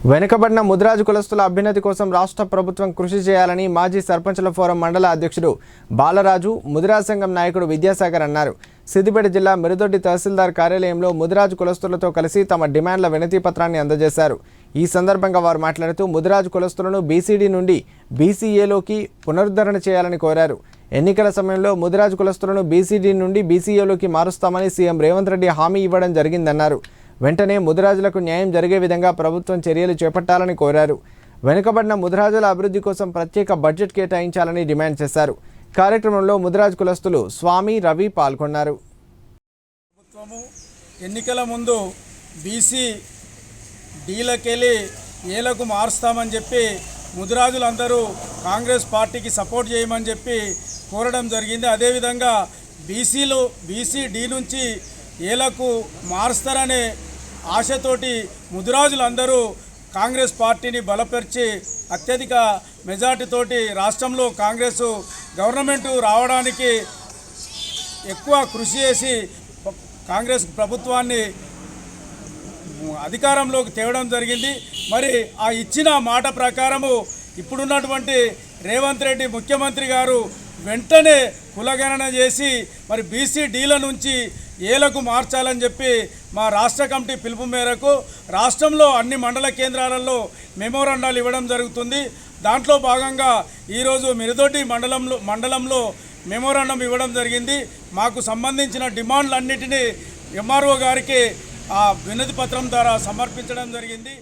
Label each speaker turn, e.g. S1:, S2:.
S1: వెనుకబడిన ముదిరాజు కులస్తుల అభ్యున్నతి కోసం రాష్ట్ర ప్రభుత్వం కృషి చేయాలని మాజీ సర్పంచుల ఫోరం మండల అధ్యక్షుడు బాలరాజు, ముదిరాజ్ సంఘం నాయకుడు విద్యాసాగర్ అన్నారు. సిద్దిపేట జిల్లా మిరుదొడ్డి తహసీల్దార్ కార్యాలయంలో ముదిరాజు కులస్తులతో కలిసి తమ డిమాండ్ల వినతి పత్రాన్ని అందజేశారు. ఈ సందర్భంగా వారు మాట్లాడుతూ ముదిరాజు కులస్తులను బీసీడీ నుండి బీసీఏలోకి పునరుద్ధరణ చేయాలని కోరారు. ఎన్నికల సమయంలో ముదిరాజు కులస్తులను బీసీడీ నుండి బీసీఏలోకి మారుస్తామని సీఎం రేవంత్ రెడ్డి హామీ ఇవ్వడం జరిగిందన్నారు. వెంటనే ముదిరాజులకు న్యాయం జరిగే విధంగా ప్రభుత్వం చర్యలు చేపట్టాలని కోరారు. వెనుకబడిన ముదిరాజుల అభివృద్ధి కోసం ప్రత్యేక బడ్జెట్ కేటాయించాలని డిమాండ్ చేశారు. కార్యక్రమంలో ముదిరాజు కులస్తులు స్వామి, రవి పాల్గొన్నారు.
S2: ప్రభుత్వము ఎన్నికల ముందు బీసీ డీలకెళ్ళి ఏలకు మారుస్తామని చెప్పి ముదిరాజులందరూ కాంగ్రెస్ పార్టీకి సపోర్ట్ చేయమని చెప్పి కోరడం జరిగింది. అదేవిధంగా బీసీ డి నుంచి ఏలకు మారుస్తారనే ఆశతోటి ముదిరాజులందరూ కాంగ్రెస్ పార్టీని బలపరిచి అత్యధిక మెజార్టీతోటి రాష్ట్రంలో కాంగ్రెస్ గవర్నమెంట్ రావడానికి ఎక్కువ కృషి చేసి కాంగ్రెస్ ప్రభుత్వాన్ని అధికారంలోకి తేవడం జరిగింది. మరి ఆ ఇచ్చిన మాట ప్రకారము ఇప్పుడున్నటువంటి రేవంత్ రెడ్డి ముఖ్యమంత్రి గారు వెంటనే కులగణన చేసి మరి బీసీడీల నుంచి ఏలకు మార్చాలని చెప్పి మా రాష్ట్ర కమిటీ పిలుపు మేరకు రాష్ట్రంలో అన్ని మండల కేంద్రాలలో మెమోరాండాలు ఇవ్వడం జరుగుతుంది. దాంట్లో భాగంగా ఈరోజు మిరుదొడ్డి మండలంలో మెమోరాండం ఇవ్వడం జరిగింది. మాకు సంబంధించిన డిమాండ్లన్నిటినీ ఎంఆర్ఓ గారికి ఆ వినతి పత్రం ద్వారా సమర్పించడం జరిగింది.